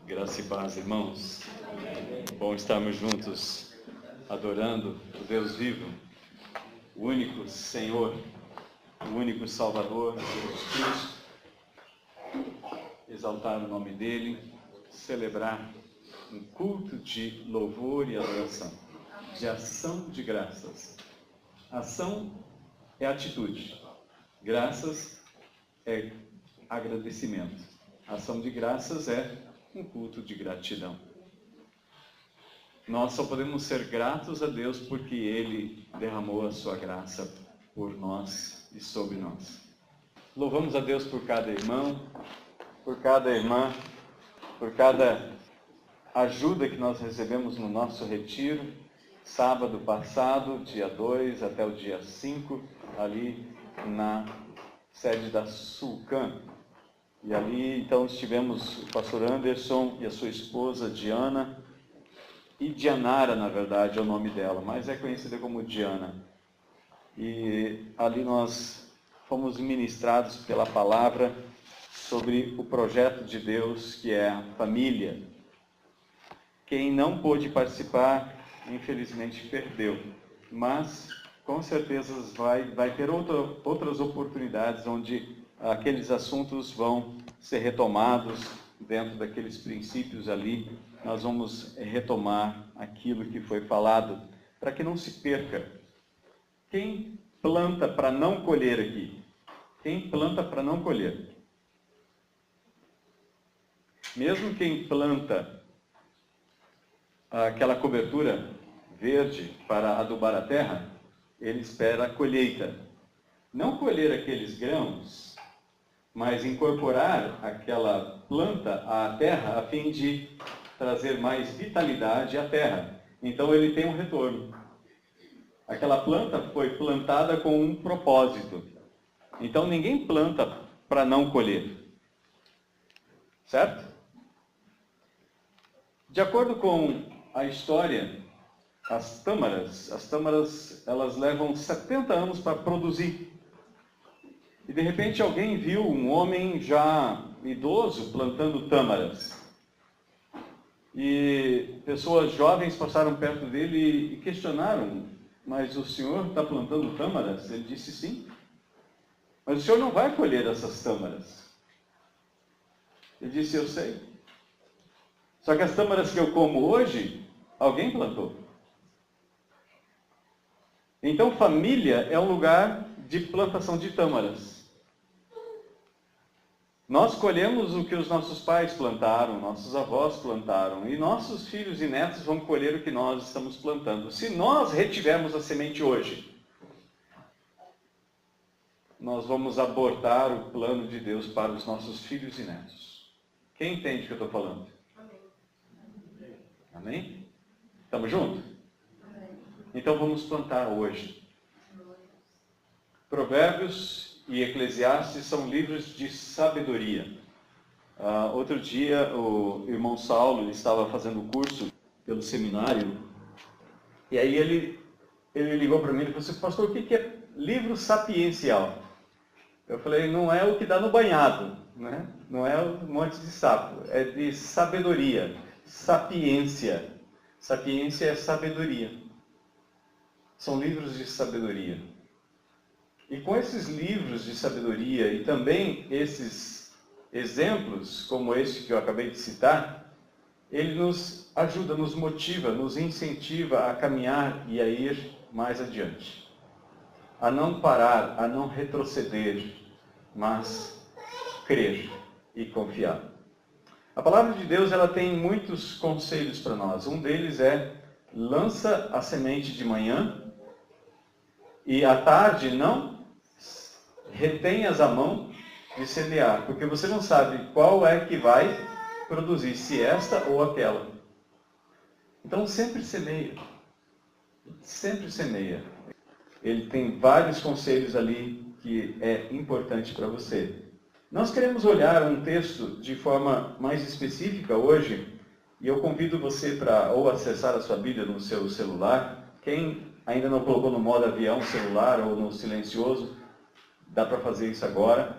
Graça e paz, irmãos. Bom estarmos juntos, adorando o Deus vivo, o único Senhor, o único Salvador, Jesus Cristo. Exaltar o nome dEle, celebrar um culto de louvor e adoração, de ação de graças. Ação é atitude, graças é agradecimento. Ação de graças é um culto de gratidão. Nós só podemos ser gratos a Deus porque Ele derramou a sua graça por nós e sobre nós. Louvamos a Deus por cada irmão, por cada irmã, por cada ajuda que nós recebemos no nosso retiro, sábado passado, dia 2 até o dia 5, ali na sede da Sulcan. E ali, então, estivemos o pastor Anderson e a sua esposa, Diana, e Dianara, na verdade, é o nome dela, mas é conhecida como Diana. E ali nós fomos ministrados pela palavra sobre o projeto de Deus, que é a família. Quem não pôde participar, infelizmente, perdeu, mas com certeza vai ter outras oportunidades onde aqueles assuntos vão ser retomados dentro daqueles princípios ali. Nós vamos retomar aquilo que foi falado, para que não se perca. Quem planta para não colher aqui? Quem planta para não colher? Mesmo quem planta aquela cobertura verde para adubar a terra, ele espera a colheita. Não colher aqueles grãos, mas incorporar aquela planta à terra a fim de trazer mais vitalidade à terra. Então ele tem um retorno. Aquela planta foi plantada com um propósito. Então ninguém planta para não colher. Certo? De acordo com a história, as tâmaras, elas levam 70 anos para produzir. E de repente alguém viu um homem já idoso plantando tâmaras. E pessoas jovens passaram perto dele e questionaram: mas o senhor está plantando tâmaras? Ele disse sim. Mas o senhor não vai colher essas tâmaras. Ele disse: eu sei. Só que as tâmaras que eu como hoje, alguém plantou. Então família é um lugar de plantação de tâmaras. Nós colhemos o que os nossos pais plantaram, nossos avós plantaram, e nossos filhos e netos vão colher o que nós estamos plantando. Se nós retivermos a semente hoje, nós vamos abortar o plano de Deus para os nossos filhos e netos. Quem entende o que eu estou falando? Amém? Amém? Estamos juntos? Amém. Então vamos plantar hoje. Provérbios e Eclesiastes são livros de sabedoria. Outro dia, o irmão Saulo estava fazendo curso pelo seminário, e aí ele ligou para mim e falou assim: pastor, o que é livro sapiencial? Eu falei: não é o que dá no banhado, né? Não é um monte de sapo, é de sabedoria, sapiência. Sapiência é sabedoria. São livros de sabedoria. E com esses livros de sabedoria e também esses exemplos, como este que eu acabei de citar, ele nos ajuda, nos motiva, nos incentiva a caminhar e a ir mais adiante. A não parar, a não retroceder, mas crer e confiar. A palavra de Deus, ela tem muitos conselhos para nós. Um deles é: lança a semente de manhã e à tarde não retenhas a mão de semear, porque você não sabe qual é que vai produzir, se esta ou aquela. Então sempre semeia. Sempre semeia. Ele tem vários conselhos ali que é importante para você. Nós queremos olhar um texto de forma mais específica hoje, e eu convido você para ou acessar a sua Bíblia no seu celular. Quem ainda não colocou no modo avião celular ou no silencioso, dá para fazer isso agora,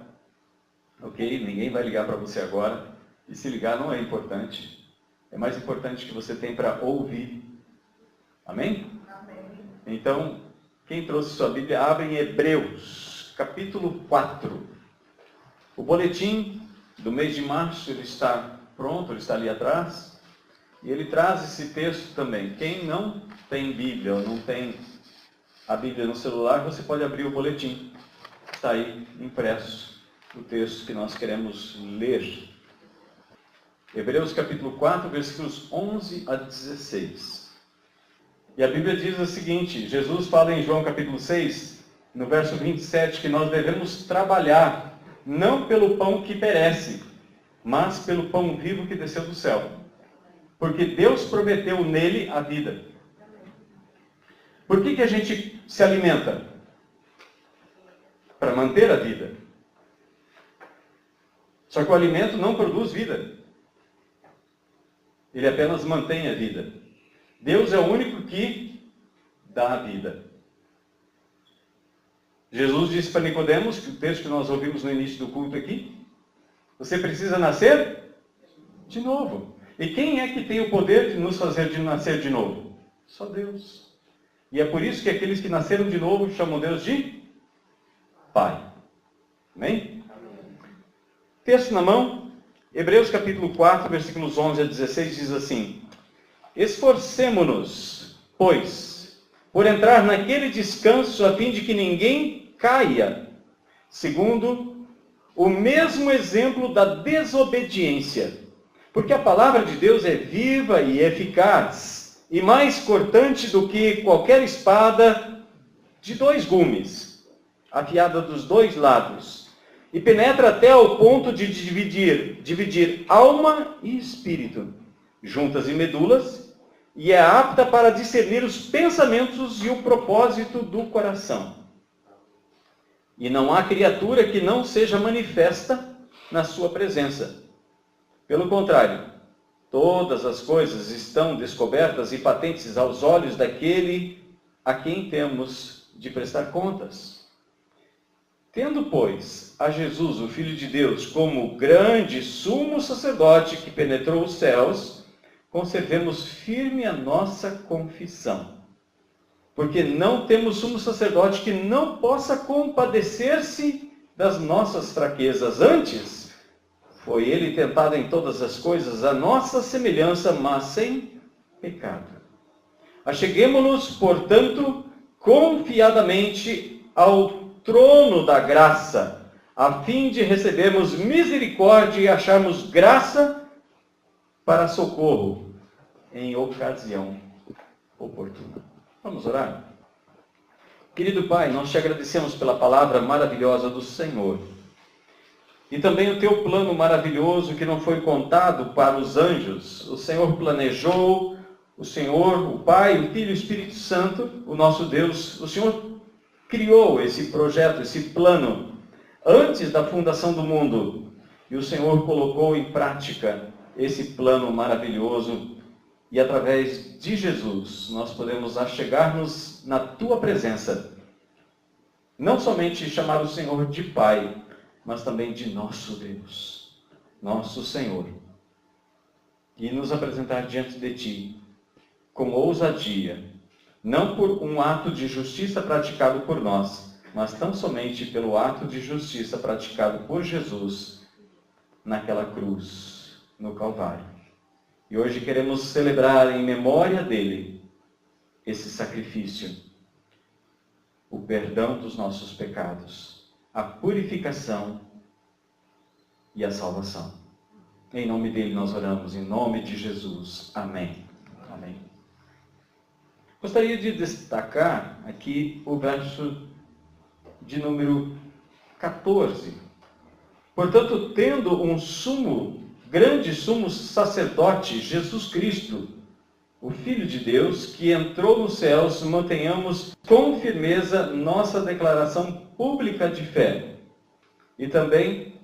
ok? Ninguém vai ligar para você agora, e se ligar não é importante. é mais importante que você tem para ouvir. Amém? Amém. Então, quem trouxe sua Bíblia, abre em Hebreus, capítulo 4. O boletim do mês de março, ele está pronto, ele está ali atrás. E ele traz esse texto também. Quem não tem Bíblia ou não tem a Bíblia no celular, você pode abrir o boletim. Está aí impresso o texto que nós queremos ler. Hebreus capítulo 4, versículos 11 a 16. E a Bíblia diz o seguinte, Jesus fala em João capítulo 6, no verso 27, que nós devemos trabalhar, não pelo pão que perece, mas pelo pão vivo que desceu do céu. Porque Deus prometeu nele a vida. Por que a gente se alimenta? Para manter a vida. Só que o alimento não produz vida. Ele apenas mantém a vida. Deus é o único que dá a vida. Jesus disse para Nicodemos, que o texto que nós ouvimos no início do culto aqui, você precisa nascer de novo. E quem é que tem o poder de nos fazer nascer de novo? Só Deus. E é por isso que aqueles que nasceram de novo chamam Deus de Pai. Amém? Texto na mão, Hebreus capítulo 4, versículos 11 a 16 diz assim: Esforcemo-nos, pois, por entrar naquele descanso a fim de que ninguém caia, segundo o mesmo exemplo da desobediência. Porque a palavra de Deus é viva e eficaz, e mais cortante do que qualquer espada de 2 gumes, afiada dos 2 lados, e penetra até ao ponto de dividir alma e espírito, juntas e medulas, e é apta para discernir os pensamentos e o propósito do coração. E não há criatura que não seja manifesta na sua presença. Pelo contrário, todas as coisas estão descobertas e patentes aos olhos daquele a quem temos de prestar contas. Tendo, pois, a Jesus, o Filho de Deus, como grande sumo sacerdote que penetrou os céus, conservemos firme a nossa confissão. Porque não temos sumo sacerdote que não possa compadecer-se das nossas fraquezas. Antes, foi ele tentado em todas as coisas, a nossa semelhança, mas sem pecado. Acheguemo-nos, portanto, confiadamente ao trono da graça, a fim de recebermos misericórdia e acharmos graça para socorro em ocasião oportuna. Vamos orar? Querido Pai, nós te agradecemos pela palavra maravilhosa do Senhor. E também o teu plano maravilhoso que não foi contado para os anjos. O Senhor planejou, o Senhor, o Pai, o Filho e o Espírito Santo, o nosso Deus, o Senhor criou esse projeto, esse plano, antes da fundação do mundo. E o Senhor colocou em prática esse plano maravilhoso. E através de Jesus, nós podemos achegar-nos na tua presença. Não somente chamar o Senhor de Pai, mas também de nosso Deus, nosso Senhor. E nos apresentar diante de ti com ousadia, não por um ato de justiça praticado por nós, mas tão somente pelo ato de justiça praticado por Jesus naquela cruz, no Calvário. E hoje queremos celebrar em memória dele esse sacrifício, o perdão dos nossos pecados, a purificação e a salvação. Em nome dele nós oramos, em nome de Jesus. Amém. Amém. Gostaria de destacar aqui o verso de número 14. Portanto, tendo um grande sumo sacerdote, Jesus Cristo, o Filho de Deus, que entrou nos céus, mantenhamos com firmeza nossa declaração pública de fé. E também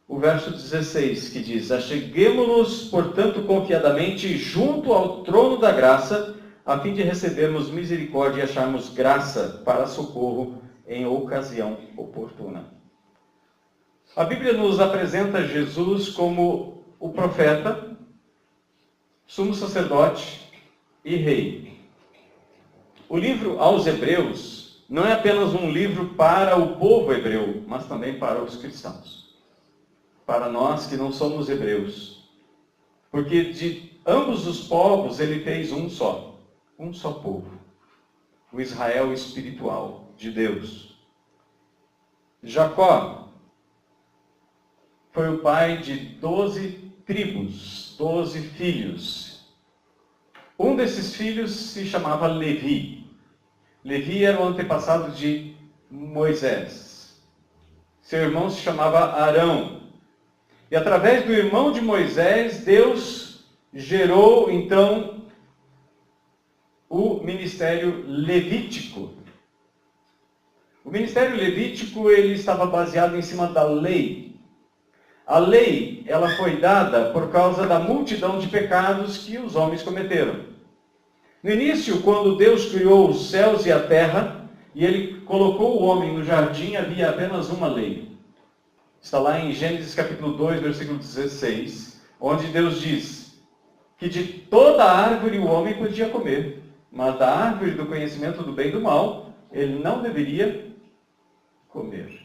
o verso 16, que diz: Acheguemo-nos, portanto, confiadamente junto ao trono da graça, a fim de recebermos misericórdia e acharmos graça para socorro em ocasião oportuna. A Bíblia nos apresenta Jesus como o profeta sumo sacerdote e rei. O livro aos Hebreus não é apenas um livro para o povo hebreu, mas também para os cristãos. Para nós que não somos hebreus. Porque de ambos os povos ele fez um só povo. O Israel espiritual de Deus. Jacó foi o pai de 12 tribos, 12 filhos. Um desses filhos se chamava Levi. Levi era o antepassado de Moisés. Seu irmão se chamava Arão. E através do irmão de Moisés, Deus gerou então o ministério levítico. O ministério levítico ele estava baseado em cima da lei. A lei ela foi dada por causa da multidão de pecados que os homens cometeram. No início, quando Deus criou os céus e a terra, e ele colocou o homem no jardim, havia apenas uma lei. Está lá em Gênesis capítulo 2, versículo 16, onde Deus diz que de toda árvore o homem podia comer, mas da árvore do conhecimento do bem e do mal, ele não deveria comer.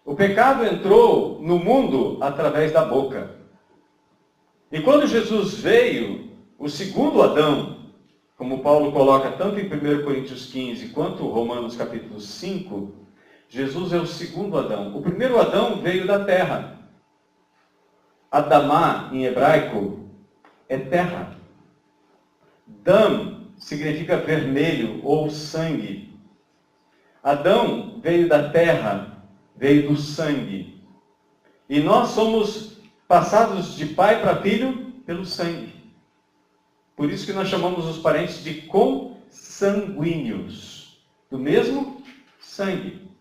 O pecado entrou no mundo através da boca. E quando Jesus veio, o segundo Adão, como Paulo coloca tanto em 1 Coríntios 15 quanto Romanos capítulo 5, Jesus é o segundo Adão. O primeiro Adão veio da terra. Adamá, em hebraico, é terra. Dam significa vermelho ou sangue. Adão veio da terra, veio do sangue. E nós somos passados de pai para filho pelo sangue. Por isso que nós chamamos os parentes de consanguíneos, do mesmo sangue.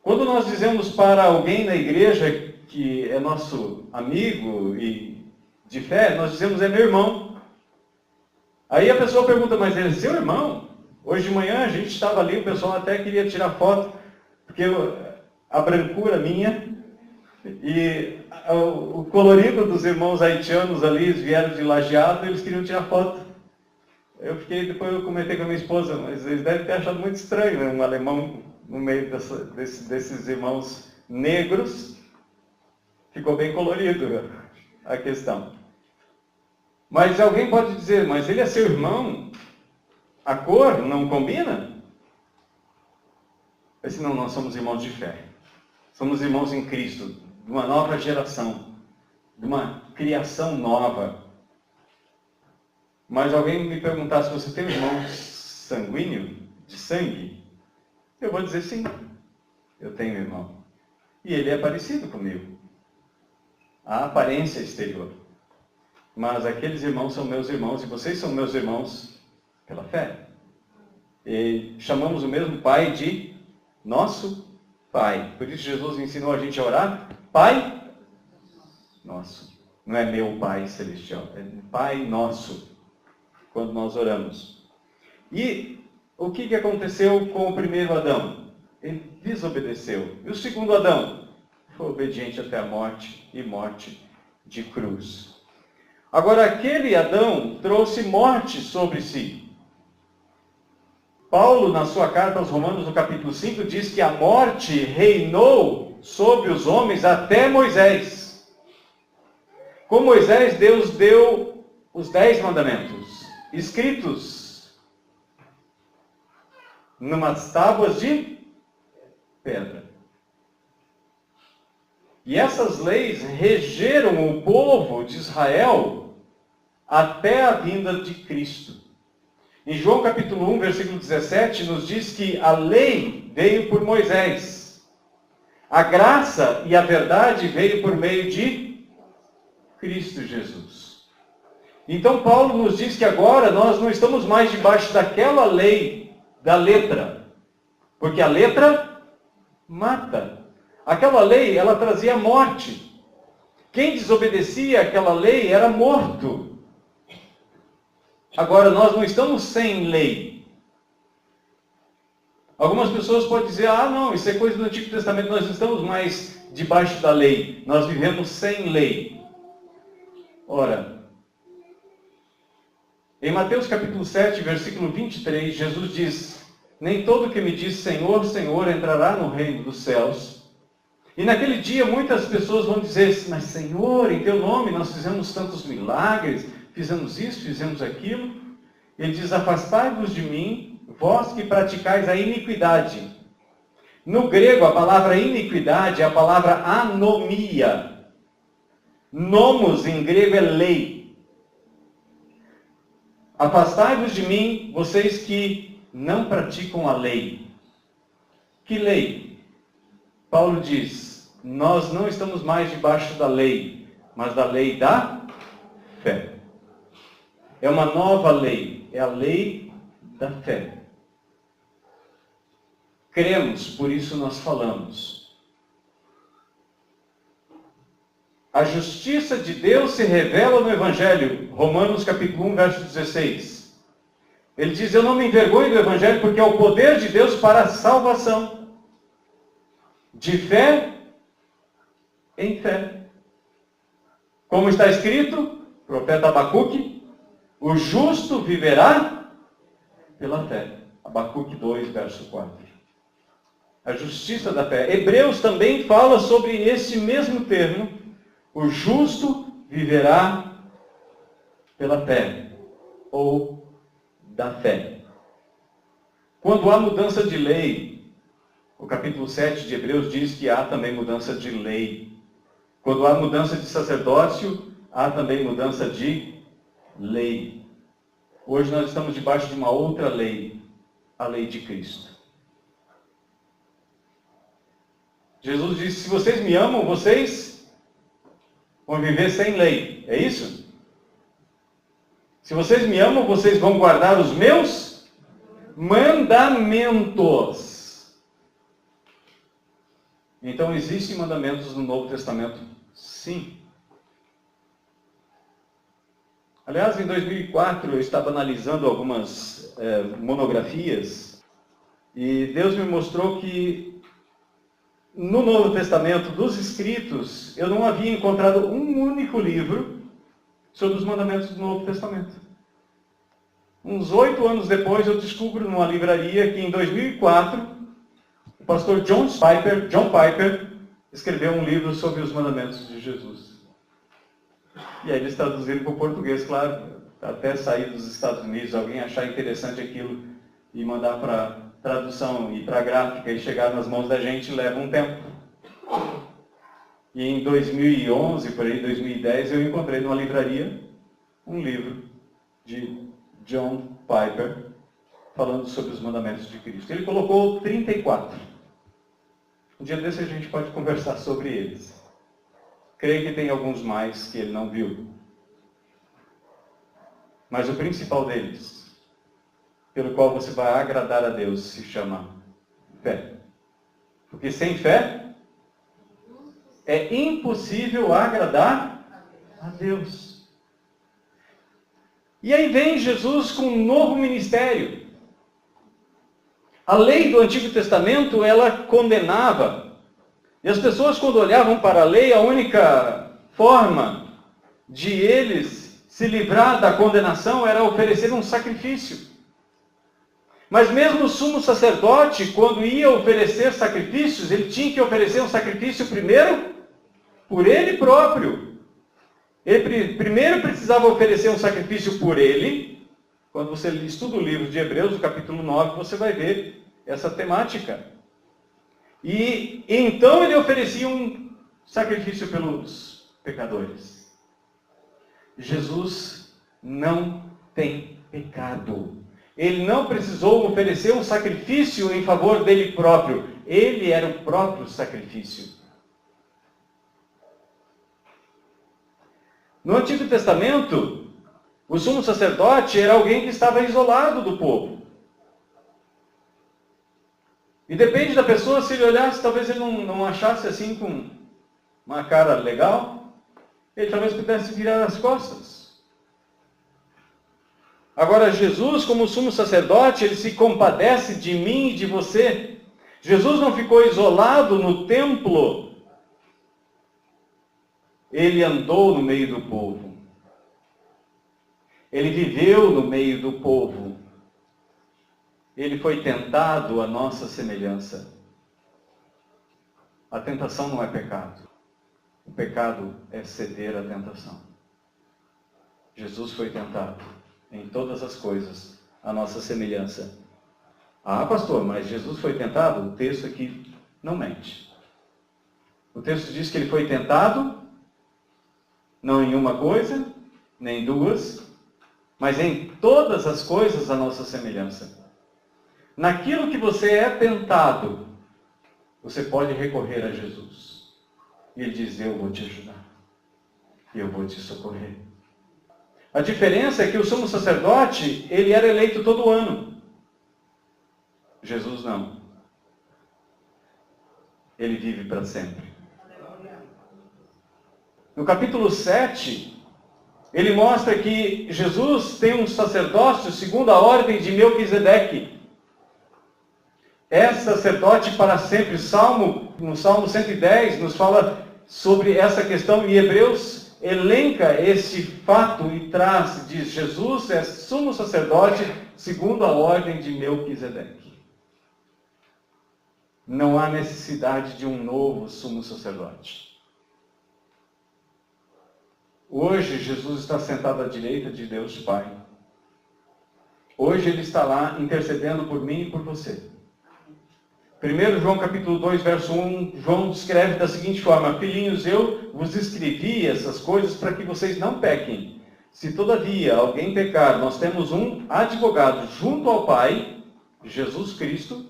Quando nós dizemos para alguém na igreja que é nosso amigo e de fé, nós dizemos é meu irmão. Aí a pessoa pergunta, mas ele é seu irmão? Hoje de manhã a gente estava ali, o pessoal até queria tirar foto, porque a brancura minha e o colorido dos irmãos haitianos ali, eles vieram de Lajeado, eles queriam tirar foto. Depois eu comentei com a minha esposa, mas eles devem ter achado muito estranho, né? Um alemão no meio desses irmãos negros. Ficou bem colorido a questão. Mas alguém pode dizer, mas ele é seu irmão? A cor não combina? Eu disse, não, nós somos irmãos de fé. Somos irmãos em Cristo, de uma nova geração, de uma criação nova. Mas alguém me perguntar se você tem um irmão sanguíneo, de sangue, eu vou dizer sim, eu tenho um irmão. E ele é parecido comigo. A aparência exterior. Mas aqueles irmãos são meus irmãos e vocês são meus irmãos pela fé. E chamamos o mesmo Pai de nosso Pai. Por isso Jesus ensinou a gente a orar, Pai nosso. Não é meu Pai celestial, é Pai nosso, quando nós oramos. E o que aconteceu com o primeiro Adão? Ele desobedeceu. E o segundo Adão? Foi obediente até a morte e morte de cruz. Agora, aquele Adão trouxe morte sobre si. Paulo, na sua carta aos Romanos, no capítulo 5, diz que a morte reinou sobre os homens até Moisés. Com Moisés, Deus deu os 10 mandamentos, escritos numas tábuas de pedra. E essas leis regeram o povo de Israel até a vinda de Cristo. Em João capítulo 1, versículo 17, nos diz que a lei veio por Moisés. A graça e a verdade veio por meio de Cristo Jesus. Então Paulo nos diz que agora nós não estamos mais debaixo daquela lei da letra. Porque a letra mata. Aquela lei, ela trazia morte. Quem desobedecia àquela lei era morto. Agora, nós não estamos sem lei. Algumas pessoas podem dizer, não, isso é coisa do Antigo Testamento, nós não estamos mais debaixo da lei. Nós vivemos sem lei. Ora, Em Mateus capítulo 7, versículo 23, Jesus diz: nem todo que me diz Senhor, Senhor entrará no reino dos céus. E naquele dia muitas pessoas vão dizer: mas Senhor, em teu nome nós fizemos tantos milagres, fizemos isso, fizemos aquilo. Ele diz: afastai-vos de mim, vós que praticais a iniquidade. No grego, a palavra iniquidade é a palavra anomia. Nomos em grego é lei. Afastai-vos de mim, vocês que não praticam a lei. Que lei? Paulo diz: nós não estamos mais debaixo da lei, mas da lei da fé. É uma nova lei, é a lei da fé. Cremos, por isso nós falamos. A justiça de Deus se revela no Evangelho. Romanos capítulo 1, verso 16. Ele diz: eu não me envergonho do Evangelho, porque é o poder de Deus para a salvação. De fé em fé. Como está escrito, profeta Abacuque: o justo viverá pela fé. Abacuque 2, verso 4. A justiça da fé. Hebreus também fala sobre esse mesmo termo. O justo viverá pela fé, ou da fé. Quando há mudança de lei, o capítulo 7 de Hebreus diz que há também mudança de lei. Quando há mudança de sacerdócio, há também mudança de lei. Hoje nós estamos debaixo de uma outra lei, a lei de Cristo. Jesus disse: se vocês me amam, vocês vão viver sem lei. É isso? Se vocês me amam, vocês vão guardar os meus mandamentos. Então, existem mandamentos no Novo Testamento? Sim. Aliás, em 2004, eu estava analisando algumas monografias e Deus me mostrou que no Novo Testamento, dos escritos, eu não havia encontrado um único livro sobre os mandamentos do Novo Testamento. Uns 8 anos depois, eu descubro numa livraria que em 2004, o pastor John Piper, escreveu um livro sobre os mandamentos de Jesus. E aí eles traduziram para o português, claro, até sair dos Estados Unidos, alguém achar interessante aquilo e mandar para tradução e para gráfica e chegar nas mãos da gente leva um tempo. E em 2011, por aí, 2010, eu encontrei numa livraria um livro de John Piper falando sobre os mandamentos de Cristo. Ele colocou 34. Um dia desse a gente pode conversar sobre eles. Creio que tem alguns mais que ele não viu. Mas o principal deles, pelo qual você vai agradar a Deus, se chama fé. Porque sem fé é impossível agradar a Deus. E aí vem Jesus com um novo ministério. A lei do Antigo Testamento, ela condenava. E as pessoas, quando olhavam para a lei, a única forma de eles se livrar da condenação era oferecer um sacrifício. Mas mesmo o sumo sacerdote, quando ia oferecer sacrifícios, ele tinha que oferecer um sacrifício primeiro por ele próprio. Ele primeiro precisava oferecer um sacrifício por ele. Quando você estuda o livro de Hebreus, no capítulo 9, você vai ver essa temática. E então ele oferecia um sacrifício pelos pecadores. Jesus não tem pecado. Ele não precisou oferecer um sacrifício em favor dele próprio. Ele era o próprio sacrifício. No Antigo Testamento, o sumo sacerdote era alguém que estava isolado do povo. E depende da pessoa, se ele olhasse, talvez ele não achasse assim com uma cara legal, ele talvez pudesse virar as costas. Agora, Jesus, como sumo sacerdote, ele se compadece de mim e de você. Jesus não ficou isolado no templo. Ele andou no meio do povo. Ele viveu no meio do povo. Ele foi tentado à nossa semelhança. A tentação não é pecado. O pecado é ceder à tentação. Jesus foi tentado em todas as coisas à nossa semelhança. Ah, pastor, mas Jesus foi tentado? O texto aqui não mente. O texto diz que ele foi tentado, não em uma coisa, nem em duas, mas em todas as coisas à nossa semelhança. Naquilo que você é tentado, você pode recorrer a Jesus. E ele diz, eu vou te ajudar. E eu vou te socorrer. A diferença é que o sumo sacerdote, ele era eleito todo ano. Jesus não. Ele vive para sempre. No capítulo 7, ele mostra que Jesus tem um sacerdócio segundo a ordem de Melquisedeque. É sacerdote para sempre. No Salmo 110 nos fala sobre essa questão e Hebreus elenca esse fato e diz, Jesus é sumo sacerdote segundo a ordem de Melquisedeque. Não há necessidade de um novo sumo sacerdote. Hoje Jesus está sentado à direita de Deus Pai. Hoje Ele está lá intercedendo por mim e por você. 1 João capítulo 2, verso 1, João descreve da seguinte forma, filhinhos, eu vos escrevi essas coisas para que vocês não pequem. Se todavia alguém pecar, nós temos um advogado junto ao Pai, Jesus Cristo,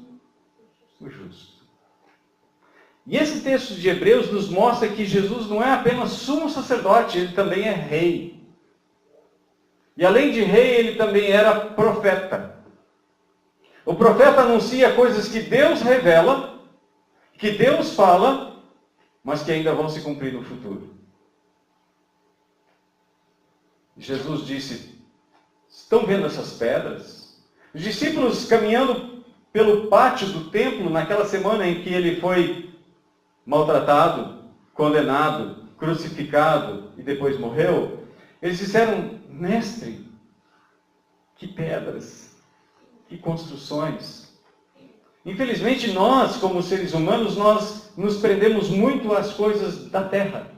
o justo. E esse texto de Hebreus nos mostra que Jesus não é apenas sumo sacerdote, ele também é rei. E além de rei, ele também era profeta. O profeta anuncia coisas que Deus revela, que Deus fala, mas que ainda vão se cumprir no futuro. Jesus disse, estão vendo essas pedras? Os discípulos caminhando pelo pátio do templo, naquela semana em que ele foi maltratado, condenado, crucificado e depois morreu, eles disseram, mestre, que pedras, que construções. Infelizmente nós, como seres humanos, nós nos prendemos muito às coisas da terra.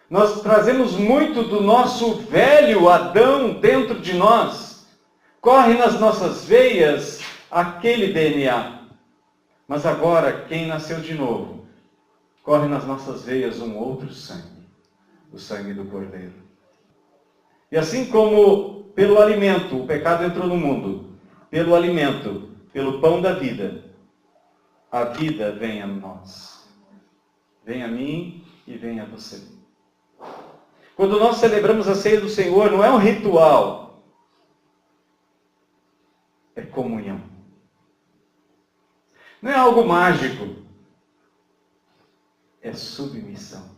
Nós trazemos muito do nosso velho Adão dentro de nós. Corre nas nossas veias aquele DNA. Mas agora, quem nasceu de novo, corre nas nossas veias um outro sangue, o sangue do Cordeiro. E assim como pelo alimento o pecado entrou no mundo, pelo alimento, pelo pão da vida, a vida vem a nós. Vem a mim e vem a você. Quando nós celebramos a ceia do Senhor, não é um ritual, é comunhão. Não é algo mágico. É submissão.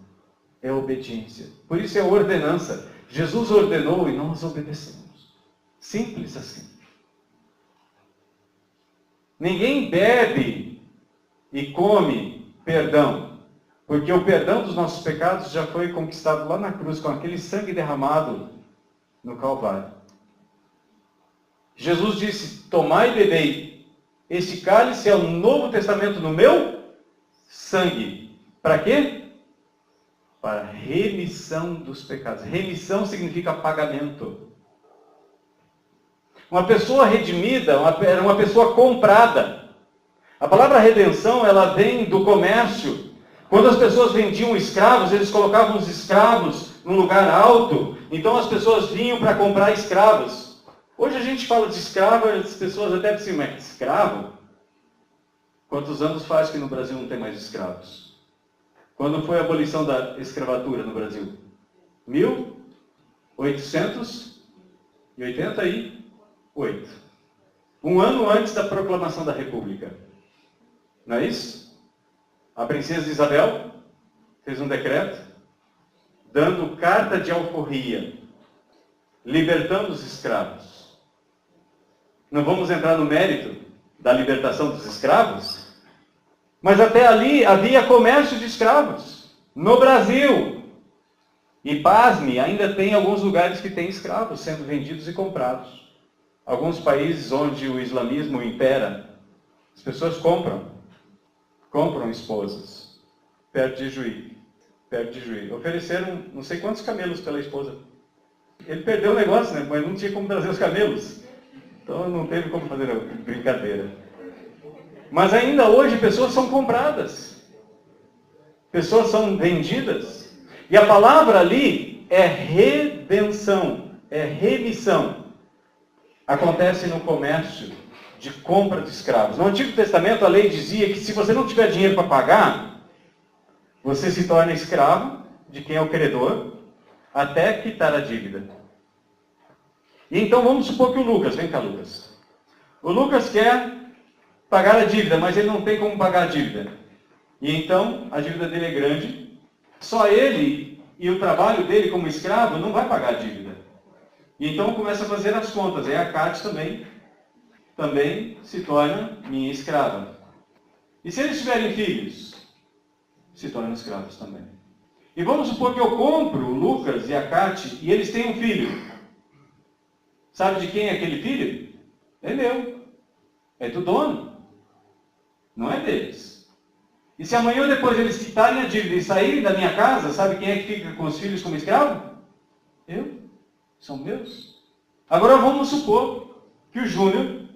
É obediência. Por isso é ordenança. Jesus ordenou e nós obedecemos. Simples assim. Ninguém bebe e come perdão, porque o perdão dos nossos pecados já foi conquistado lá na cruz, com aquele sangue derramado no Calvário. Jesus disse, tomai e bebei, este cálice é o Novo Testamento no meu sangue. Para quê? Para remissão dos pecados. Remissão significa pagamento. Uma pessoa redimida era uma pessoa comprada. A palavra redenção, ela vem do comércio. Quando as pessoas vendiam escravos, eles colocavam os escravos num lugar alto. Então as pessoas vinham para comprar escravos. Hoje a gente fala de escravo, as pessoas até dizem, mas escravo? Quantos anos faz que no Brasil não tem mais escravos? Quando foi a abolição da escravatura no Brasil? 1888. Um ano antes da proclamação da República. Não é isso? A princesa Isabel fez um decreto dando carta de alforria, libertando os escravos. Não vamos entrar no mérito da libertação dos escravos? Mas até ali havia comércio de escravos. No Brasil. E pasme, ainda tem alguns lugares que tem escravos sendo vendidos e comprados. Alguns países onde o islamismo impera, as pessoas compram esposas. Perto de Juí. Ofereceram não sei quantos camelos pela esposa. Ele perdeu o negócio, né? Mas não tinha como trazer os camelos. Então não teve como fazer brincadeira. Mas ainda hoje pessoas são compradas. Pessoas são vendidas. E a palavra ali é redenção, é remissão. Acontece no comércio de compra de escravos. No Antigo Testamento a lei dizia que se você não tiver dinheiro para pagar, você se torna escravo de quem é o credor até quitar a dívida. E então vamos supor que o Lucas, vem cá Lucas. O Lucas quer pagar a dívida, mas ele não tem como pagar a dívida. E então a dívida dele é grande. Só ele e o trabalho dele como escravo não vai pagar a dívida. E então começa a fazer as contas. E a Cátia também se torna minha escrava. E se eles tiverem filhos, se tornam escravos também. E vamos supor que eu compro o Lucas e a Cátia e eles têm um filho. Sabe de quem é aquele filho? É meu. É do dono. Não é deles. E se amanhã ou depois eles quitarem a dívida e saírem da minha casa, sabe quem é que fica com os filhos como escravo? Eu. São meus. Agora vamos supor que o Júnior,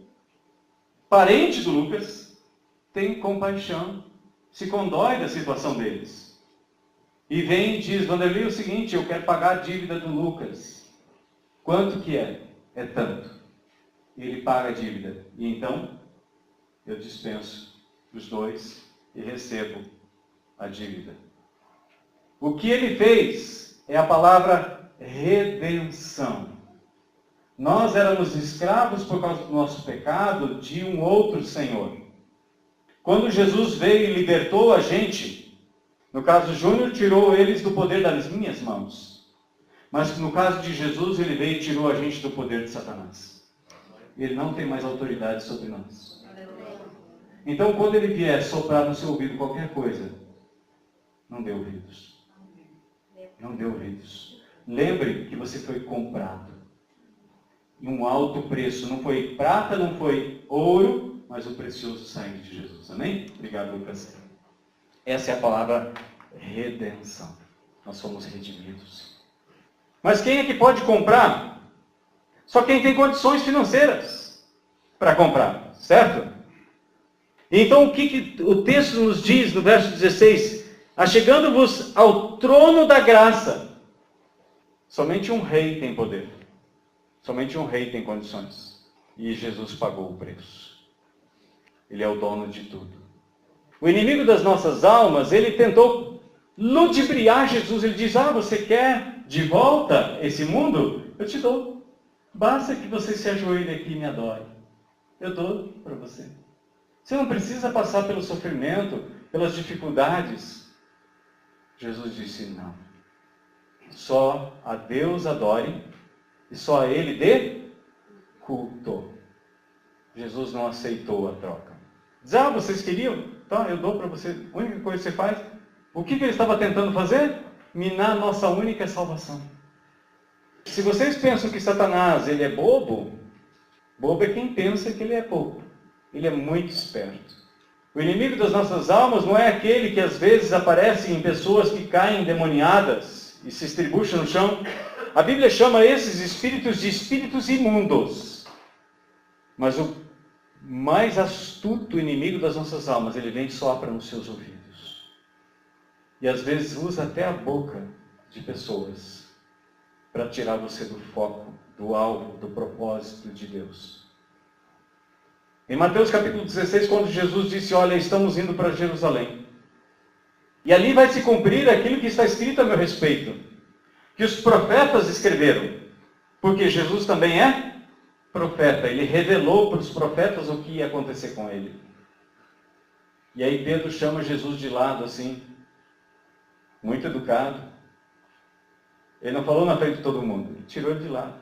parente do Lucas, tem compaixão, se condói da situação deles. E vem e diz, Vanderlei, o seguinte, eu quero pagar a dívida do Lucas. Quanto que é? É tanto. E ele paga a dívida. E então, eu dispenso os dois e recebo a dívida. O que ele fez é a palavra redenção. Nós éramos escravos por causa do nosso pecado de um outro Senhor. Quando Jesus veio e libertou a gente, no caso Júnior tirou eles do poder das minhas mãos. Mas no caso de Jesus, ele veio e tirou a gente do poder de Satanás. Ele não tem mais autoridade sobre nós. Então, quando ele vier soprar no seu ouvido qualquer coisa, não dê ouvidos. Não dê ouvidos. Lembre que você foi comprado. E um alto preço. Não foi prata, não foi ouro, mas o precioso sangue de Jesus. Amém? Obrigado, Lucas. Essa é a palavra redenção. Nós somos redimidos. Mas quem é que pode comprar? Só quem tem condições financeiras para comprar. Certo? Então, o que o texto nos diz no verso 16? Achegando-vos ao trono da graça. Somente um rei tem poder. Somente um rei tem condições. E Jesus pagou o preço. Ele é o dono de tudo. O inimigo das nossas almas, ele tentou ludibriar Jesus. Ele diz, você quer de volta esse mundo? Eu te dou. Basta que você se ajoelhe aqui e me adore. Eu dou para você. Você não precisa passar pelo sofrimento, pelas dificuldades. Jesus disse, não. Só a Deus adore e só a Ele dê culto. Jesus não aceitou a troca. Diz, vocês queriam? Então, eu dou para você. A única coisa que você faz. O que ele estava tentando fazer? Minar nossa única salvação. Se vocês pensam que Satanás ele é bobo, bobo é quem pensa que ele é bobo. Ele é muito esperto. O inimigo das nossas almas não é aquele que às vezes aparece em pessoas que caem endemoniadas e se estribucham no chão. A Bíblia chama esses espíritos de espíritos imundos. Mas o mais astuto inimigo das nossas almas, ele vem e sopra nos seus ouvidos. E às vezes usa até a boca de pessoas para tirar você do foco, do alvo, do propósito de Deus. Em Mateus capítulo 16, quando Jesus disse, olha, estamos indo para Jerusalém. E ali vai se cumprir aquilo que está escrito a meu respeito. Que os profetas escreveram. Porque Jesus também é profeta. Ele revelou para os profetas o que ia acontecer com ele. E aí Pedro chama Jesus de lado assim. Muito educado. Ele não falou na frente de todo mundo. Ele tirou ele de lado.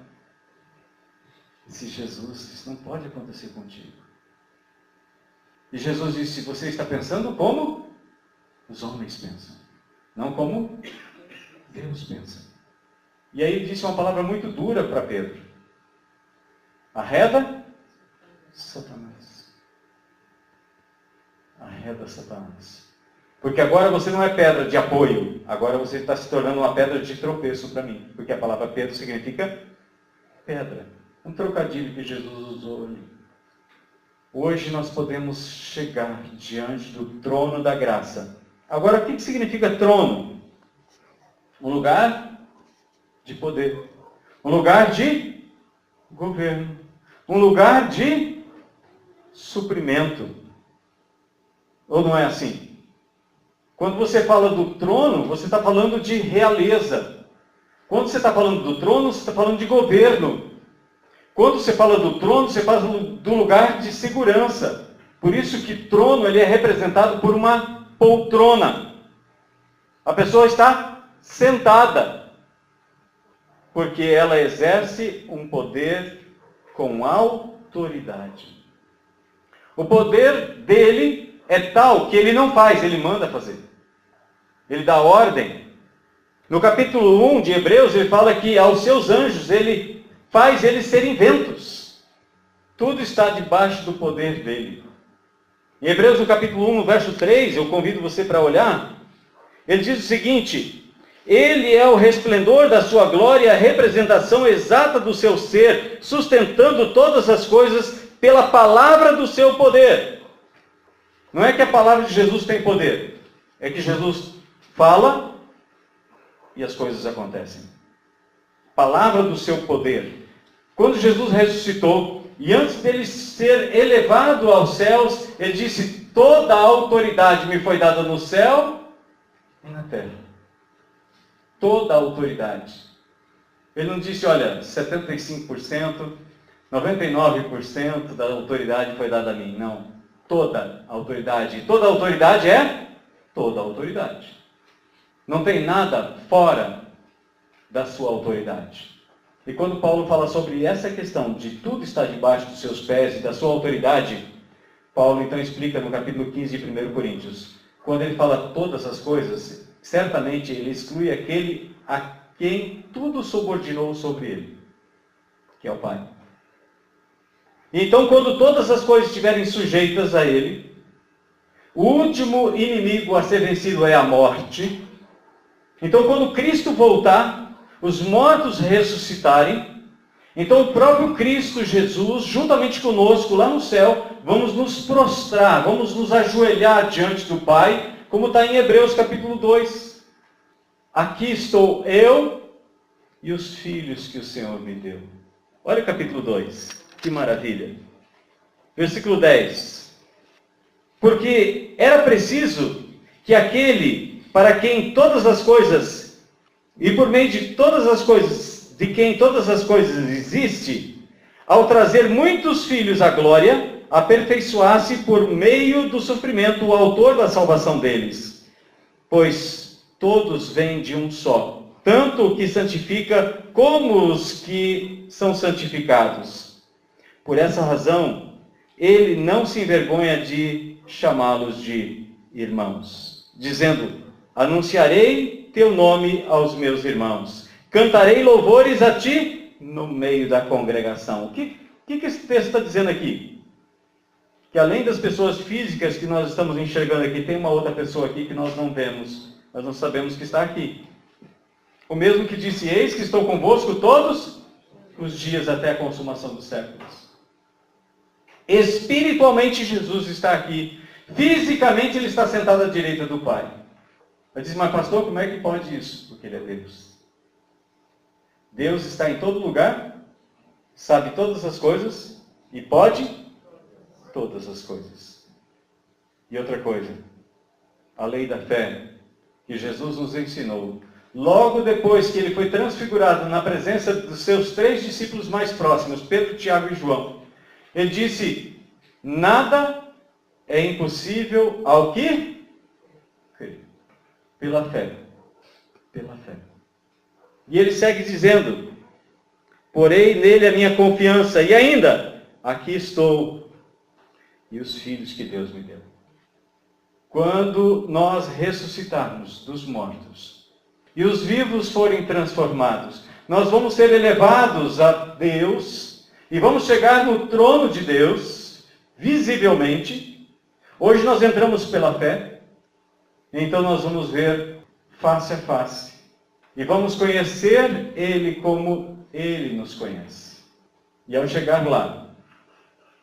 Disse, Jesus, isso não pode acontecer contigo. E Jesus disse, você está pensando como os homens pensam, não como Deus pensa. E aí ele disse uma palavra muito dura para Pedro. Arreda Satanás. Arreda Satanás. Porque agora você não é pedra de apoio. Agora você está se tornando uma pedra de tropeço para mim. Porque a palavra Pedro significa pedra. Um trocadilho que Jesus usou ali. Hoje nós podemos chegar diante do trono da graça. Agora, o que significa trono? Um lugar de poder. Um lugar de governo. Um lugar de suprimento. Ou não é assim? Quando você fala do trono, você está falando de realeza. Quando você está falando do trono, você está falando de governo. Quando você fala do trono, você fala do lugar de segurança. Por isso que trono ele é representado por uma poltrona. A pessoa está sentada, porque ela exerce um poder com autoridade. O poder dele é tal que ele não faz, ele manda fazer. Ele dá ordem. No capítulo 1 de Hebreus, ele fala que aos seus anjos ele faz eles serem ventos. Tudo está debaixo do poder dele. Em Hebreus, no capítulo 1, no verso 3, eu convido você para olhar, ele diz o seguinte: ele é o resplendor da sua glória, a representação exata do seu ser, sustentando todas as coisas pela palavra do seu poder. Não é que a palavra de Jesus tem poder, é que Jesus fala e as coisas acontecem. Palavra do seu poder. Quando Jesus ressuscitou, e antes dele ser elevado aos céus, ele disse: toda a autoridade me foi dada no céu e na terra. Toda a autoridade. Ele não disse, olha, 75%, 99% da autoridade foi dada a mim. Não. Toda a autoridade. E toda a autoridade é toda a autoridade. Não tem nada fora da sua autoridade. E quando Paulo fala sobre essa questão de tudo estar debaixo dos seus pés e da sua autoridade, Paulo então explica no capítulo 15 de 1 Coríntios. Quando ele fala todas as coisas, certamente ele exclui aquele a quem tudo subordinou sobre ele, que é o Pai. Então, quando todas as coisas estiverem sujeitas a ele, o último inimigo a ser vencido é a morte. Então, quando Cristo voltar, os mortos ressuscitarem, então o próprio Cristo Jesus, juntamente conosco lá no céu, vamos nos prostrar, vamos nos ajoelhar diante do Pai, como está em Hebreus capítulo 2. Aqui estou eu e os filhos que o Senhor me deu. Olha o capítulo 2, que maravilha. Versículo 10. Porque era preciso que aquele para quem todas as coisas, e por meio de todas as coisas, de quem todas as coisas existem, ao trazer muitos filhos à glória, aperfeiçoasse por meio do sofrimento o autor da salvação deles. Pois todos vêm de um só, tanto o que santifica como os que são santificados. Por essa razão, ele não se envergonha de chamá-los de irmãos, dizendo: anunciarei teu nome aos meus irmãos. Cantarei louvores a ti no meio da congregação. O que esse texto está dizendo aqui? Que além das pessoas físicas que nós estamos enxergando aqui, tem uma outra pessoa aqui que nós não vemos. Nós não sabemos que está aqui. O mesmo que disse: eis que estou convosco todos os dias até a consumação dos séculos. Espiritualmente Jesus está aqui. Fisicamente ele está sentado à direita do Pai. Eu disse: mas pastor, como é que pode isso? Porque ele é Deus. Deus está em todo lugar, sabe todas as coisas e pode todas as coisas. E outra coisa, a lei da fé que Jesus nos ensinou, logo depois que ele foi transfigurado na presença dos seus 3 discípulos mais próximos, Pedro, Tiago e João, ele disse: nada é impossível ao que crê. Pela fé. Pela fé. E ele segue dizendo: porei nele a minha confiança. E ainda, aqui estou e os filhos que Deus me deu. Quando nós ressuscitarmos dos mortos e os vivos forem transformados, nós vamos ser elevados a Deus e vamos chegar no trono de Deus, visivelmente. Hoje nós entramos pela fé, então nós vamos ver face a face. E vamos conhecer Ele como Ele nos conhece. E ao chegar lá,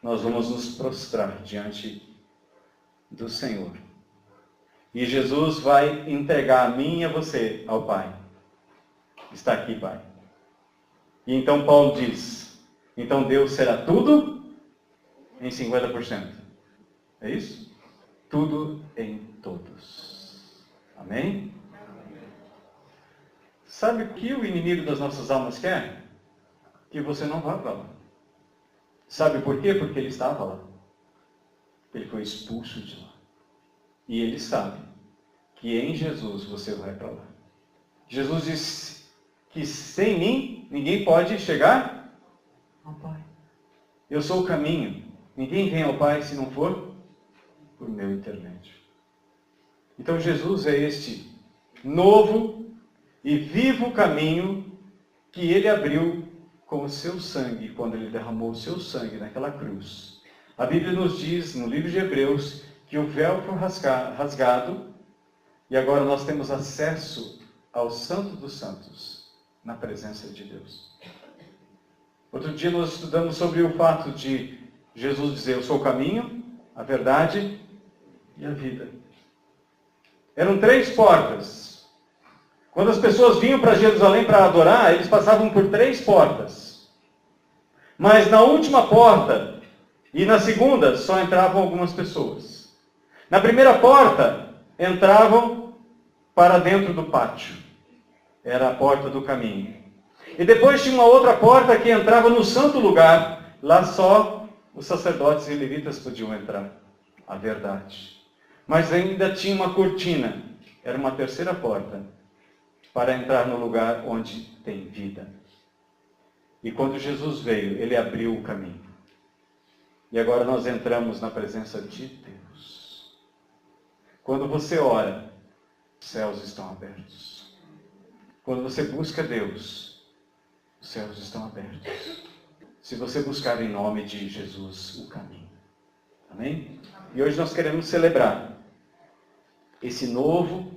nós vamos nos prostrar diante do Senhor. E Jesus vai entregar a mim e a você ao Pai. Está aqui, Pai. E então Paulo diz, então Deus será tudo em 50%. É isso? Tudo em todos. Amém? Sabe o que o inimigo das nossas almas quer? Que você não vá para lá. Sabe por quê? Porque ele estava lá. Ele foi expulso de lá. E ele sabe que em Jesus você vai para lá. Jesus disse que sem mim ninguém pode chegar ao Pai. Eu sou o caminho. Ninguém vem ao Pai se não for por meu intermédio. Então Jesus é este novo e vivo caminho que ele abriu com o seu sangue, quando ele derramou o seu sangue naquela cruz. A Bíblia nos diz, no livro de Hebreus, que o véu foi rasgado e agora nós temos acesso ao Santo dos Santos, na presença de Deus. Outro dia nós estudamos sobre o fato de Jesus dizer, eu sou o caminho, a verdade e a vida. Eram 3 portas. Quando as pessoas vinham para Jerusalém para adorar, eles passavam por 3 portas. Mas na última porta e na segunda só entravam algumas pessoas. Na primeira porta entravam para dentro do pátio. Era a porta do caminho. E depois tinha uma outra porta que entrava no santo lugar. Lá só os sacerdotes e levitas podiam entrar. A verdade. Mas ainda tinha uma cortina. Era uma terceira porta para entrar no lugar onde tem vida. E quando Jesus veio, ele abriu o caminho. E agora nós entramos na presença de Deus. Quando você ora, os céus estão abertos. Quando você busca Deus, os céus estão abertos. Se você buscar em nome de Jesus o caminho. Amém? E hoje nós queremos celebrar esse novo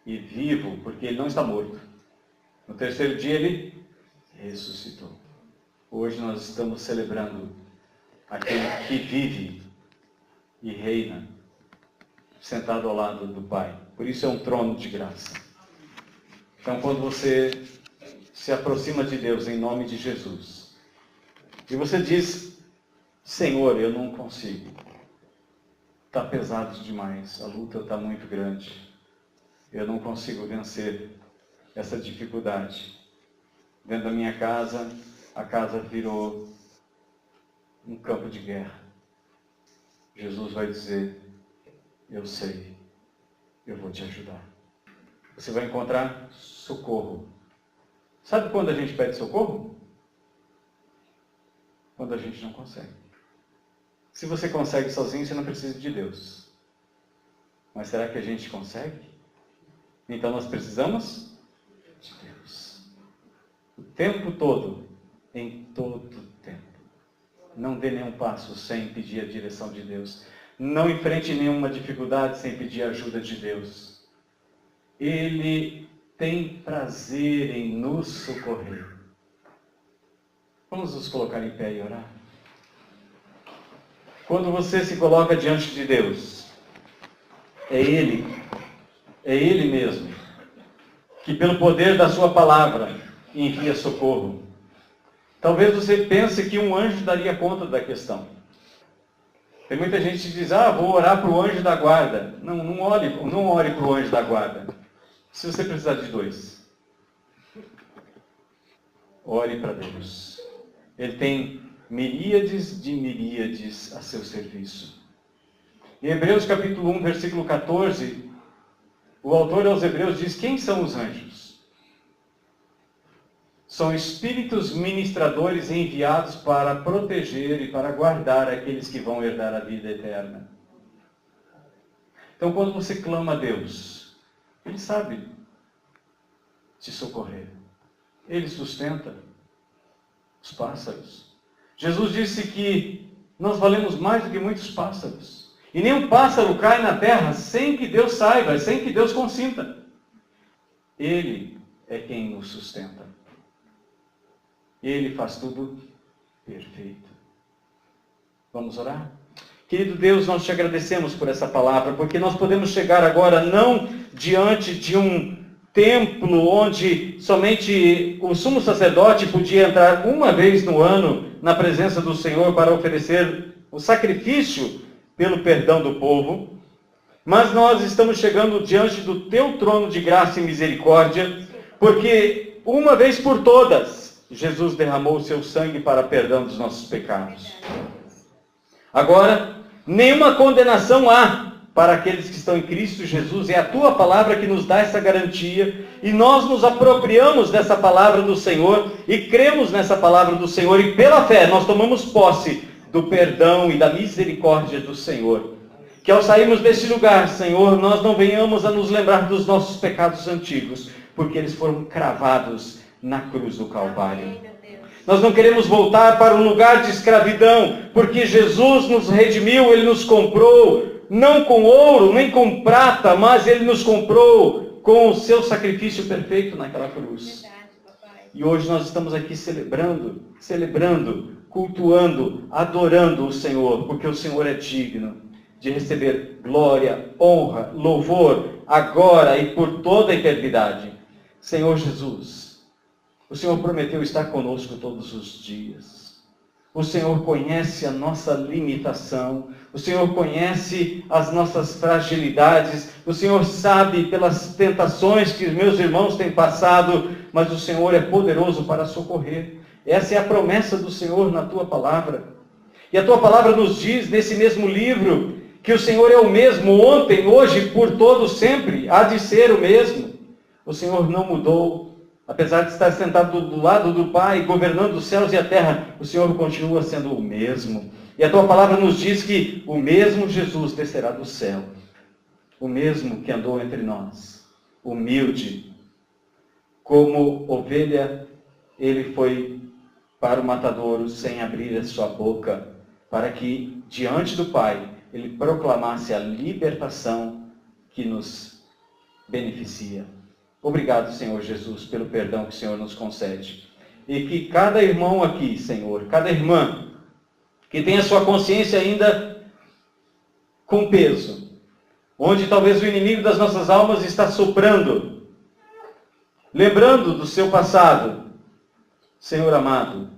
e vivo, porque ele não está morto. No terceiro dia ele ressuscitou. Hoje nós estamos celebrando aquele que vive e reina, sentado ao lado do Pai. Por isso é um trono de graça. Então quando você se aproxima de Deus em nome de Jesus, e você diz, Senhor, eu não consigo. Está pesado demais, a luta está muito grande. Eu não consigo vencer essa dificuldade. Dentro da minha casa, a casa virou um campo de guerra. Jesus vai dizer, eu sei, eu vou te ajudar. Você vai encontrar socorro. Sabe quando a gente pede socorro? Quando a gente não consegue. Se você consegue sozinho, você não precisa de Deus. Mas será que a gente consegue? Então nós precisamos de Deus. O tempo todo, em todo tempo. Não dê nenhum passo sem pedir a direção de Deus. Não enfrente nenhuma dificuldade sem pedir a ajuda de Deus. Ele tem prazer em nos socorrer. Vamos nos colocar em pé e orar? Quando você se coloca diante de Deus, é Ele mesmo, que pelo poder da sua palavra envia socorro. Talvez você pense que um anjo daria conta da questão. Tem muita gente que diz, vou orar para o anjo da guarda. Não ore para o anjo da guarda. Se você precisar de 2, ore para Deus. Ele tem miríades de miríades a seu serviço. Em Hebreus capítulo 1, versículo 14, o autor aos Hebreus diz, quem são os anjos? São espíritos ministradores enviados para proteger e para guardar aqueles que vão herdar a vida eterna. Então, quando você clama a Deus, Ele sabe te socorrer. Ele sustenta os pássaros. Jesus disse que nós valemos mais do que muitos pássaros. E nenhum pássaro cai na terra sem que Deus saiba, sem que Deus consinta. Ele é quem nos sustenta. Ele faz tudo perfeito. Vamos orar? Querido Deus, nós te agradecemos por essa palavra, porque nós podemos chegar agora não diante de um templo onde somente o sumo sacerdote podia entrar uma vez no ano na presença do Senhor para oferecer o sacrifício pelo perdão do povo, mas nós estamos chegando diante do teu trono de graça e misericórdia, porque uma vez por todas, Jesus derramou o seu sangue para perdão dos nossos pecados. Agora, nenhuma condenação há para aqueles que estão em Cristo Jesus. É a tua palavra que nos dá essa garantia, e nós nos apropriamos dessa palavra do Senhor, e cremos nessa palavra do Senhor, e pela fé nós tomamos posse do perdão e da misericórdia do Senhor. Que ao sairmos deste lugar, Senhor, nós não venhamos a nos lembrar dos nossos pecados antigos, porque eles foram cravados na cruz do Calvário. Nós não queremos voltar para um lugar de escravidão, porque Jesus nos redimiu, Ele nos comprou, não com ouro, nem com prata, mas Ele nos comprou com o seu sacrifício perfeito naquela cruz. E hoje nós estamos aqui celebrando, cultuando, adorando o Senhor, porque o Senhor é digno de receber glória, honra, louvor, agora e por toda a eternidade. Senhor Jesus, o Senhor prometeu estar conosco todos os dias. O Senhor conhece a nossa limitação. O Senhor conhece as nossas fragilidades. O Senhor sabe pelas tentações que os meus irmãos têm passado, mas o Senhor é poderoso para socorrer. Essa é a promessa do Senhor na tua palavra. E a tua palavra nos diz, nesse mesmo livro, que o Senhor é o mesmo ontem, hoje, por todo sempre. Há de ser o mesmo. O Senhor não mudou. Apesar de estar sentado do lado do Pai, governando os céus e a terra, o Senhor continua sendo o mesmo. E a tua palavra nos diz que o mesmo Jesus descerá do céu. O mesmo que andou entre nós, humilde. Como ovelha, ele foi para o matadouro sem abrir a sua boca, para que, diante do Pai, ele proclamasse a libertação que nos beneficia. Obrigado, Senhor Jesus, pelo perdão que o Senhor nos concede. E que cada irmão aqui, Senhor, cada irmã, que tem a sua consciência ainda com peso, onde talvez o inimigo das nossas almas está soprando, lembrando do seu passado, Senhor amado,